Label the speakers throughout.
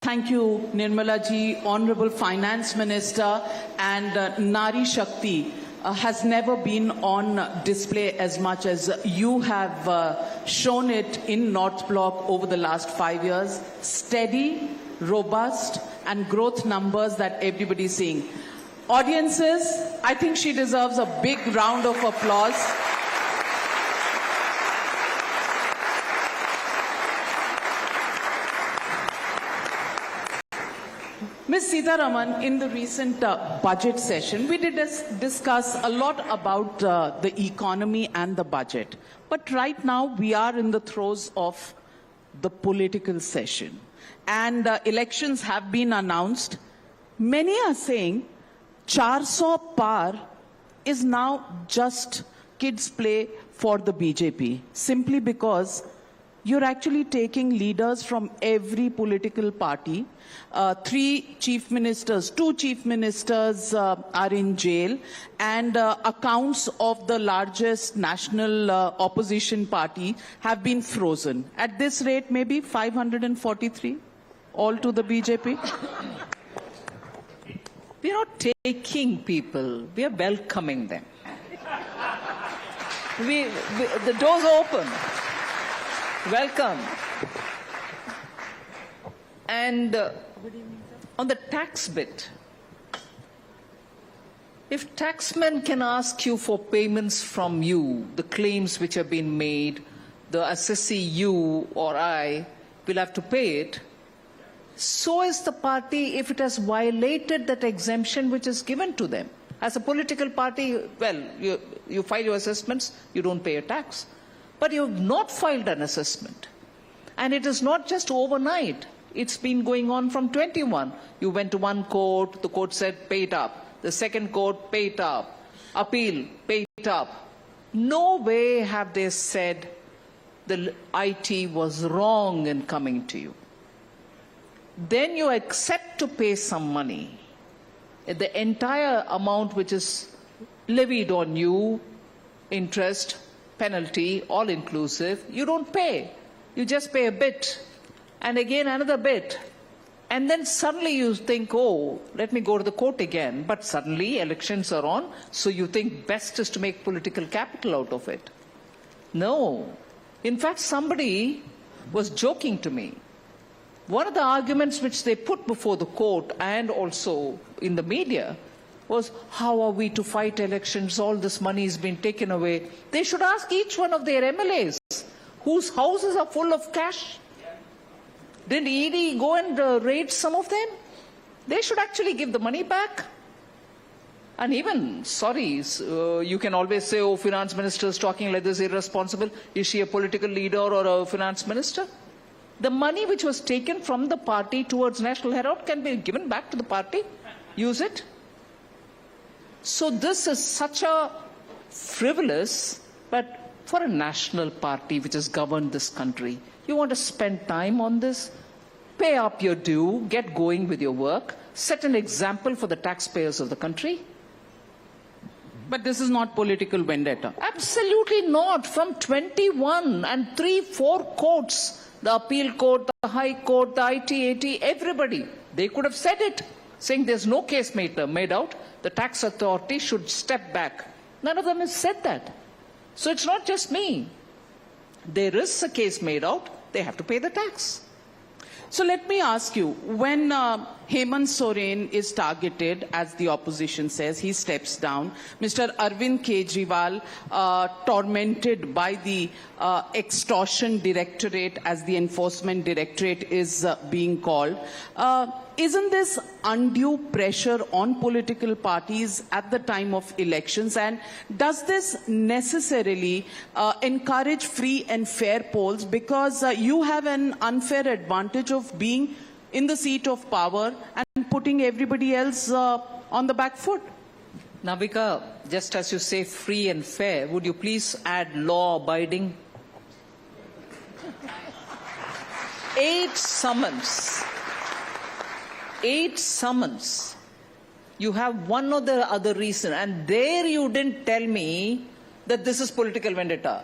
Speaker 1: Thank you, Nirmala ji. Honorable Finance Minister, and Nari Shakti has never been on display as much as you have shown it in North Block over the last 5 years. Steady, robust, and growth numbers that everybody is seeing. Audiences, I think she deserves a big round of applause. Ms. Sitharaman, in the recent budget session, we did discuss a lot about the economy and the budget. But right now, we are in the throes of the political session. And elections have been announced. Many are saying 400 Paar is now just kids' play for the BJP, simply because you're actually taking leaders from every political party. 2 chief ministers are in jail, and accounts of the largest national opposition party have been frozen. At this rate, maybe 543 all to the BJP.
Speaker 2: We are not taking people, we are welcoming them. The doors are open. Welcome. And on the tax bit, if taxmen can ask you for payments from you, the claims which have been made, the assessee, you or I, will have to pay it, so is the party if it has violated that exemption which is given to them. As a political party, well, you file your assessments, you don't pay a tax. But you have not filed an assessment. And it is not just overnight. It's been going on from 21. You went to one court, the court said, pay it up. The second court, pay it up. Appeal, pay it up. No way have they said the IT was wrong in coming to you. Then you accept to pay some money. The entire amount which is levied on you, interest, penalty, all inclusive, you don't pay. You just pay a bit, and again another bit. And then suddenly you think, oh, let me go to the court again. But suddenly elections are on, so you think best is to make political capital out of it. No. In fact, somebody was joking to me. One of the arguments which they put before the court and also in the media was, how are we to fight elections? All this money has been taken away. They should ask each one of their MLAs whose houses are full of cash. Did ED go and raid some of them? They should actually give the money back. And even, sorry, you can always say, oh, finance minister is talking like this, irresponsible. Is she a political leader or a finance minister? The money which was taken from the party towards National Herald can be given back to the party. Use it. So this is such a frivolous, but for a national party which has governed this country, you want to spend time on this, pay up your due, get going with your work, set an example for the taxpayers of the country.
Speaker 1: But this is not political vendetta.
Speaker 2: Absolutely not. From 21 and 3-4 courts, the appeal court, the high court, the IT, everybody, they could have said it, saying there's no case made out. The tax authority should step back. None of them has said that. So it's not just me. There is a case made out, they have to pay the tax.
Speaker 1: So let me ask you, when Hemant Soren is targeted, as the opposition says, he steps down. Mr. Arvind Kejriwal, tormented by the extortion directorate, as the enforcement directorate is being called. Isn't this undue pressure on political parties at the time of elections? And does this necessarily encourage free and fair polls? Because you have an unfair advantage of being in the seat of power and putting everybody else on the back foot.
Speaker 2: Navika, just as you say free and fair, would you please add law-abiding? 8 summons. 8 summons. You have one or the other reason, and there you didn't tell me that this is political vendetta.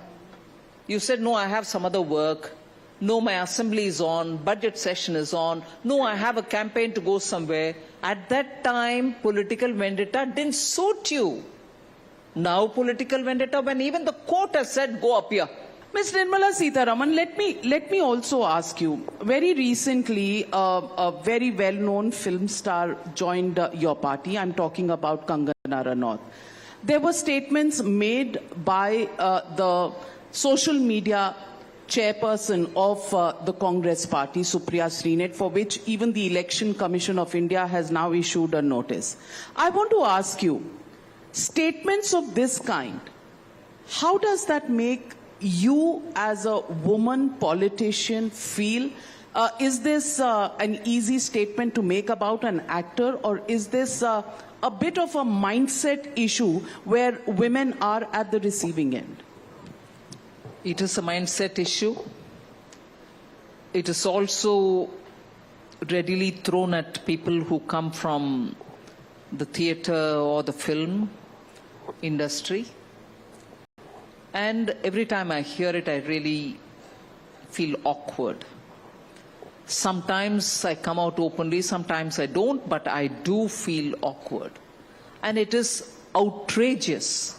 Speaker 2: You said, no, I have some other work. No, my assembly is on, budget session is on. No, I have a campaign to go somewhere. At that time, political vendetta didn't suit you. Now political vendetta, when even the court has said, go up here.
Speaker 1: Ms. Nirmala Sitharaman, let me also ask you. Very recently, a very well-known film star joined your party. I'm talking about Kangana Ranaut. There were statements made by the social media chairperson of the Congress party, Supriya Sreenet, for which even the Election Commission of India has now issued a notice. I want to ask you, statements of this kind, how does that make you as a woman politician feel? Is this an easy statement to make about an actor, or is this a bit of a mindset issue where women are at the receiving end?
Speaker 2: It is a mindset issue. It is also readily thrown at people who come from the theatre or the film industry. And every time I hear it, I really feel awkward. Sometimes I come out openly, sometimes I don't, but I do feel awkward. And it is outrageous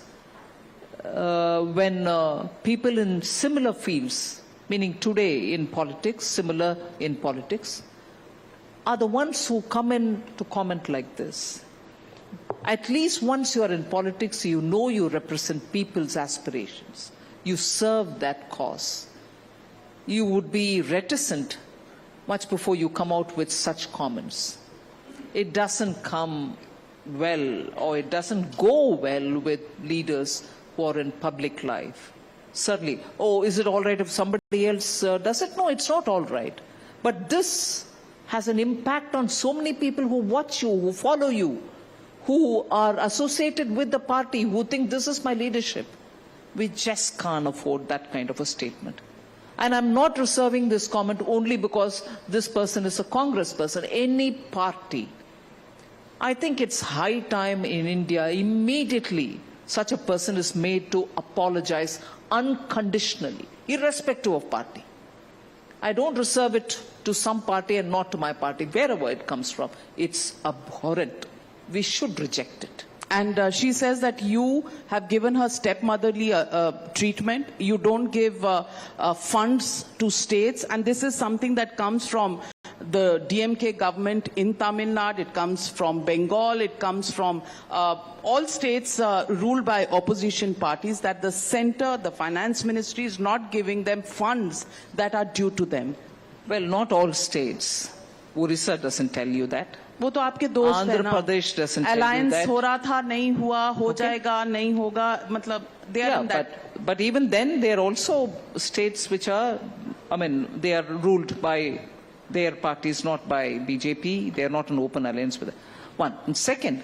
Speaker 2: when people in similar fields, meaning today in politics, similar in politics, are the ones who come in to comment like this. At least once you are in politics, you know you represent people's aspirations. You serve that cause. You would be reticent much before you come out with such comments. It doesn't come well, or it doesn't go well with leaders who are in public life. Certainly, oh, is it all right if somebody else does it? No, it's not all right. But this has an impact on so many people who watch you, who follow you, who are associated with the party, who think this is my leadership. We just can't afford that kind of a statement. And I'm not reserving this comment only because this person is a Congress person. Any party. I think it's high time in India immediately such a person is made to apologize unconditionally, irrespective of party. I don't reserve it to some party and not to my party, wherever it comes from. It's abhorrent. We should reject it.
Speaker 1: And she says that you have given her stepmotherly treatment. You don't give funds to states. And this is something that comes from the DMK government in Tamil Nadu. It comes from Bengal. It comes from all states ruled by opposition parties, that the center, the finance ministry, is not giving them funds that are due to them.
Speaker 2: Well, not all states. Orissa doesn't tell you that.
Speaker 1: वो तो आपके दोस्त हैं ना.
Speaker 2: Andhra Pradesh doesn't tell you
Speaker 1: Alliance
Speaker 2: that.
Speaker 1: हो रहा था, नहीं हुआ, हो जाएगा, नहीं होगा, मतलब they are in that.
Speaker 2: But even then, there are also states which are, I mean, they are ruled by their parties, not by BJP. They are not an open alliance with it. One. And second,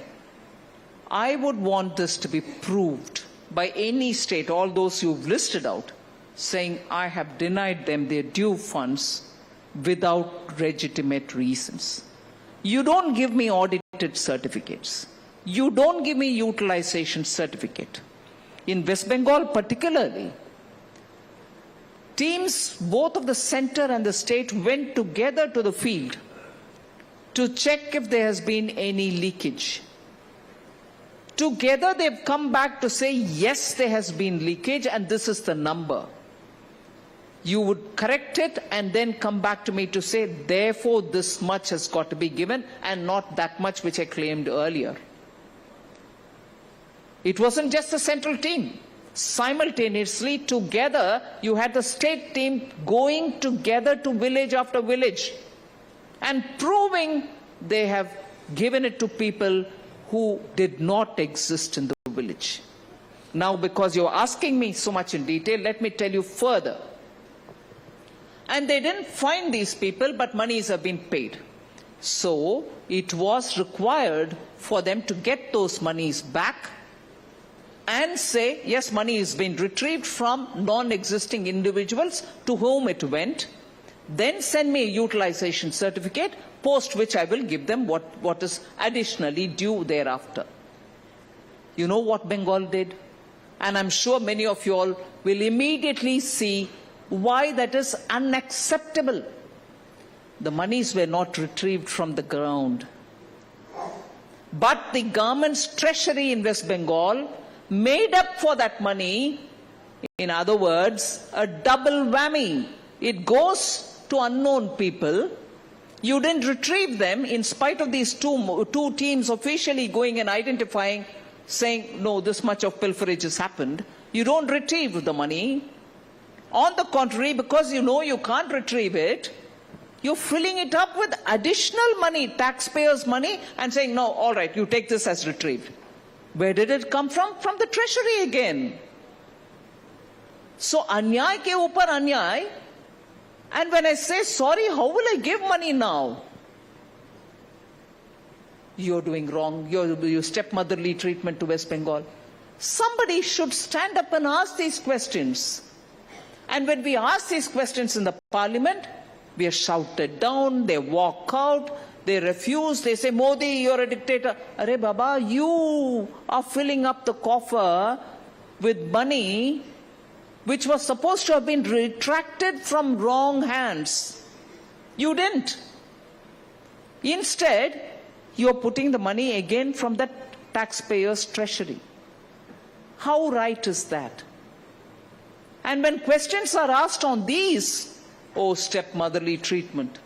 Speaker 2: I would want this to be proved by any state, all those you've listed out, saying I have denied them their due funds without legitimate reasons. You don't give me audited certificates. You don't give me utilization certificate. In West Bengal particularly, teams both of the center and the state went together to the field to check if there has been any leakage. Together they've come back to say, yes, there has been leakage and this is the number. You would correct it and then come back to me to say, therefore, this much has got to be given and not that much which I claimed earlier. It wasn't just the central team. Simultaneously, together, you had the state team going together to village after village and proving they have given it to people who did not exist in the village. Now, because you're asking me so much in detail, let me tell you further. And they didn't find these people, but monies have been paid. So it was required for them to get those monies back and say, yes, money has been retrieved from non-existing individuals to whom it went. Then send me a utilization certificate, post which I will give them what is additionally due thereafter. You know what Bengal did? And I'm sure many of you all will immediately see why that is unacceptable. The monies were not retrieved from the ground. But the government's treasury in West Bengal made up for that money. In other words, a double whammy. It goes to unknown people. You didn't retrieve them in spite of these two teams officially going and identifying, saying, no, this much of pilferage has happened. You don't retrieve the money. On the contrary, because you know you can't retrieve it, you're filling it up with additional money, taxpayers' money, and saying, no, all right, you take this as retrieved. Where did it come from? From the treasury again. So, anyay ke upar anyay. And when I say, sorry, how will I give money now? You're doing wrong. You stepmotherly treatment to West Bengal. Somebody should stand up and ask these questions. And when we ask these questions in the parliament, we are shouted down, they walk out, they refuse, they say, Modi, you're a dictator. Arey Baba, you are filling up the coffer with money which was supposed to have been retracted from wrong hands. You didn't. Instead, you're putting the money again from the taxpayers' treasury. How right is that? And when questions are asked on these, oh, stepmotherly treatment,